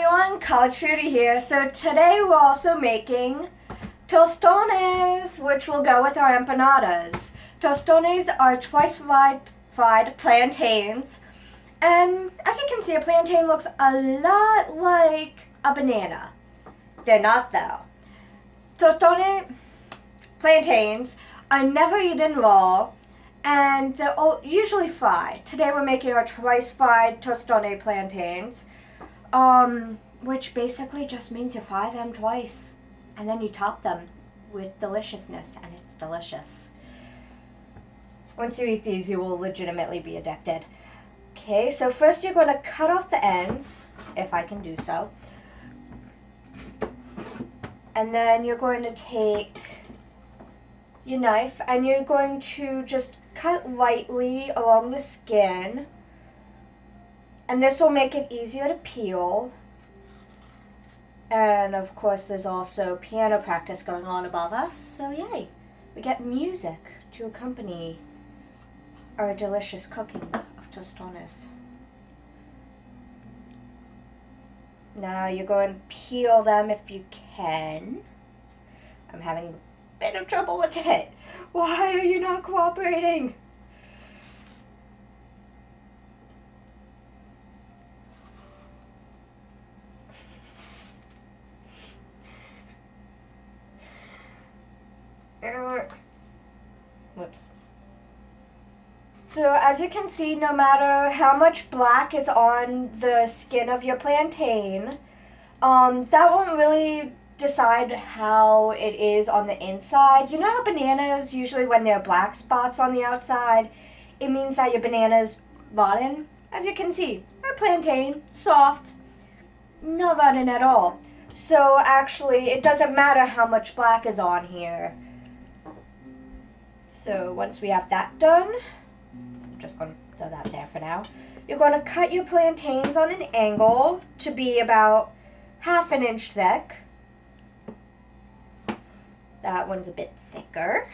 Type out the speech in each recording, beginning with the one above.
everyone, College Foodie here. So today we're also making tostones, which will go with our empanadas. Tostones are twice fried plantains. And as you can see, a plantain looks a lot like a banana. They're not though. Tostone plantains are never eaten raw, and they're usually fried. Today we're making our twice fried tostone plantains, which basically just means you fry them twice, and then you top them with deliciousness, and it's delicious. Once you eat these, you will legitimately be addicted. Okay, so first you're going to cut off the ends, if I can do so. And then you're going to take your knife and you're going to just cut lightly along the skin. And this will make it easier to peel. And of course there's also piano practice going on above us, so yay. We get music to accompany our delicious cooking of tostones. Now you're going to peel them if you can. I'm having a bit of trouble with it. Why are you not cooperating? Whoops. So as you can see, no matter how much black is on the skin of your plantain, that won't really decide how it is on the inside. You know how bananas, usually when there are black spots on the outside, it means that your banana's rotten? As you can see, our plantain, soft, not rotten at all. So actually, it doesn't matter how much black is on here. So once we have that done, just going to throw that there for now. You're going to cut your plantains on an angle to be about 1/2 inch thick. That one's a bit thicker.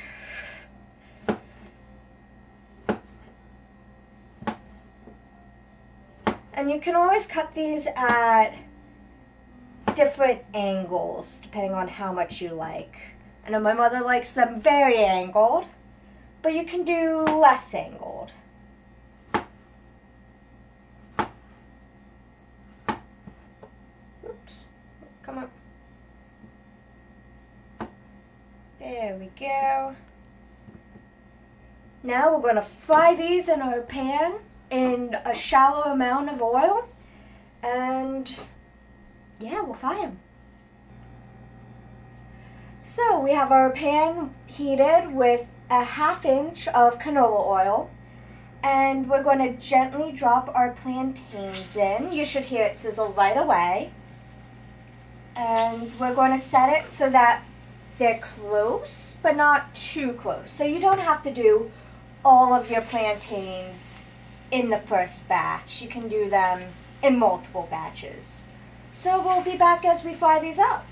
And you can always cut these at different angles depending on how much you like. I know my mother likes them very angled, but you can do less angled. Come on. There we go. Now we're going to fry these in our pan in a shallow amount of oil. And yeah, we'll fry them. So we have our pan heated with a 1/2 inch of canola oil. And we're going to gently drop our plantains in. You should hear it sizzle right away. And we're going to set it so that they're close, but not too close. So you don't have to do all of your plantains in the first batch. You can do them in multiple batches. So we'll be back as we fry these up.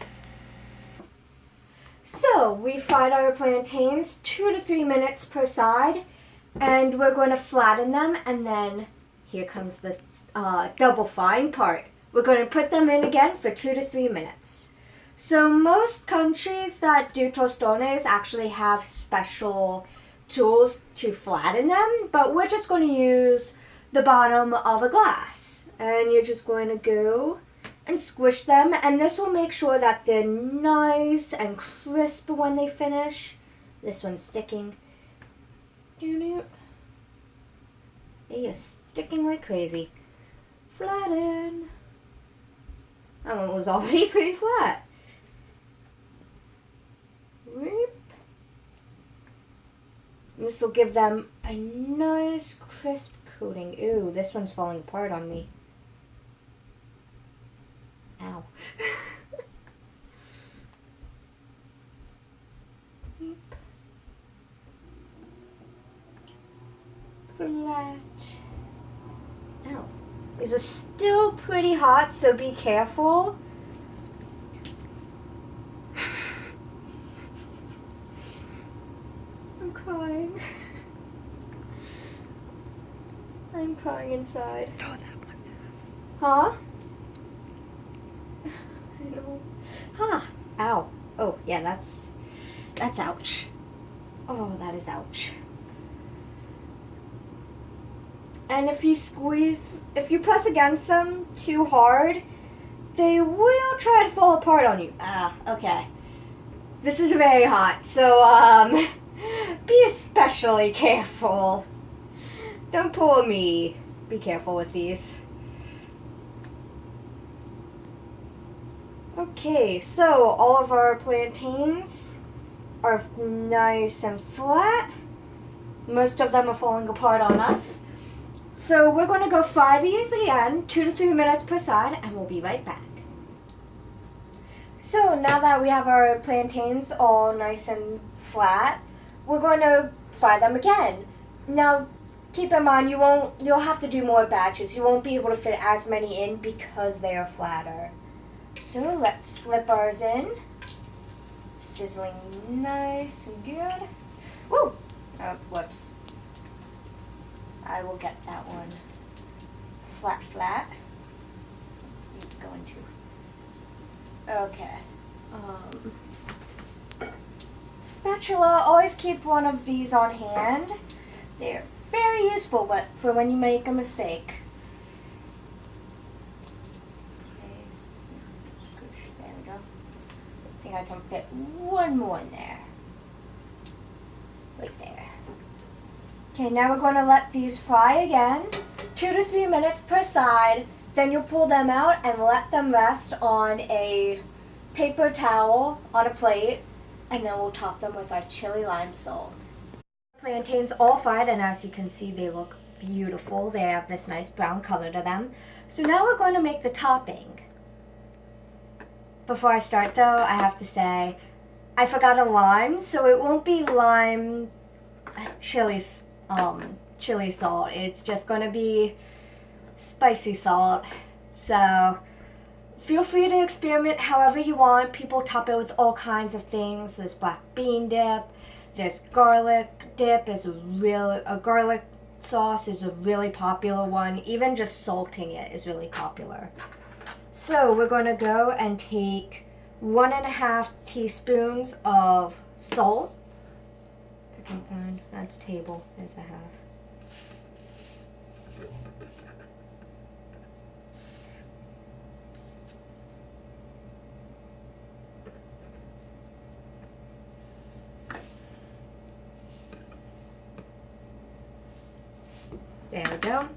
So we fried our plantains 2 to 3 minutes per side, and we're going to flatten them, and then here comes the double frying part. We're going to put them in again for 2 to 3 minutes. So most countries that do tostones actually have special tools to flatten them, but we're just going to use the bottom of a glass. And you're just going to go and squish them, and this will make sure that they're nice and crisp when they finish. This one's sticking. They are sticking like crazy. Flatten. That one was already pretty flat. This will give them a nice crisp coating. Ooh, this one's falling apart on me. Ow. Flat. Ow. These are still pretty hot, so be careful. I'm crying. I'm crying inside. Throw that one. Huh? Ow. Oh, yeah, that's ouch. Oh, that is ouch. And if you press against them too hard, they will try to fall apart on you. Okay. This is very hot, so, be especially careful. Don't pull me. Be careful with these. Okay, so all of our plantains are nice and flat. Most of them are falling apart on us. So we're going to go fry these again, 2 to 3 minutes per side, and we'll be right back. So now that we have our plantains all nice and flat, we're going to fry them again. Now, keep in mind you'll have to do more batches. You won't be able to fit as many in because they are flatter. So let's slip ours in. Sizzling nice and good. Woo! Oh, whoops. I will get that one. Flat. It's going to. Okay. Spatula, always keep one of these on hand. They're very useful, but for when you make a mistake. There we go. I think I can fit one more in there. Right there. Okay, now we're going to let these fry again, 2 to 3 minutes per side. Then you'll pull them out and let them rest on a paper towel on a plate, and then we'll top them with our chili lime salt. Plantains all fried, and as you can see, they look beautiful. They have this nice brown color to them. So now we're going to make the topping. Before I start though, I have to say, I forgot a lime, so it won't be lime chili salt. It's just going to be spicy salt. So feel free to experiment however you want. People top it with all kinds of things. There's black bean dip. There's garlic dip. A garlic sauce is a really popular one. Even just salting it is really popular. So we're going to go and take 1.5 teaspoons of salt. I can find, that's table. There's a half. There we go.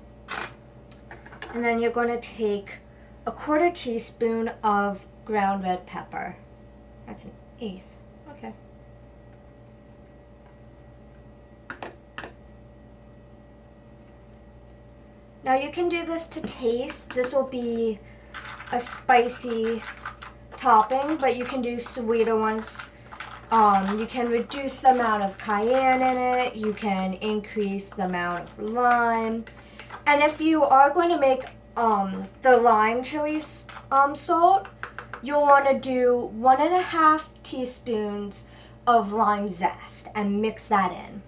And then you're going to take 1/4 teaspoon of ground red pepper. That's 1/8. Okay. Now you can do this to taste. This will be a spicy topping, but you can do sweeter ones. You can reduce the amount of cayenne in it. You can increase the amount of lime. And if you are going to make the lime chili salt, you'll want to do 1.5 teaspoons of lime zest and mix that in.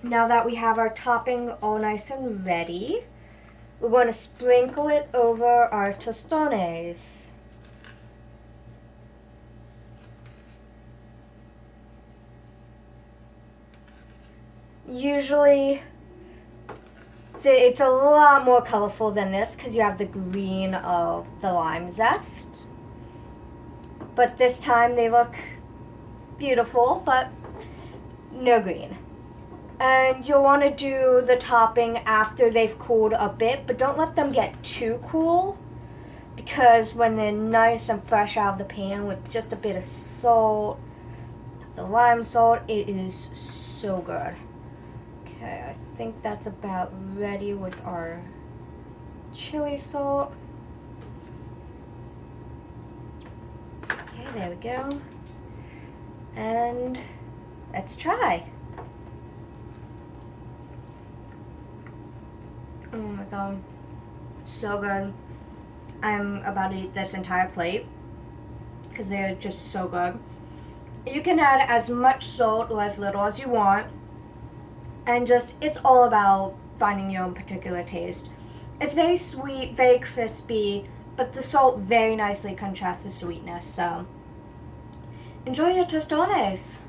Now that we have our topping all nice and ready, we're going to sprinkle it over our tostones. Usually, it's a lot more colorful than this because you have the green of the lime zest. But this time they look beautiful, but no green. And you'll want to do the topping after they've cooled a bit, but don't let them get too cool, because when they're nice and fresh out of the pan with just a bit of salt, the lime salt, it is so good. Okay, I think that's about ready with our chili salt. Okay, there we go. And let's try. Oh my god, so good. I'm about to eat this entire plate because they're just so good. You can add as much salt or as little as you want, and just, it's all about finding your own particular taste. It's very sweet, very crispy, but the salt very nicely contrasts the sweetness. So enjoy your tostones.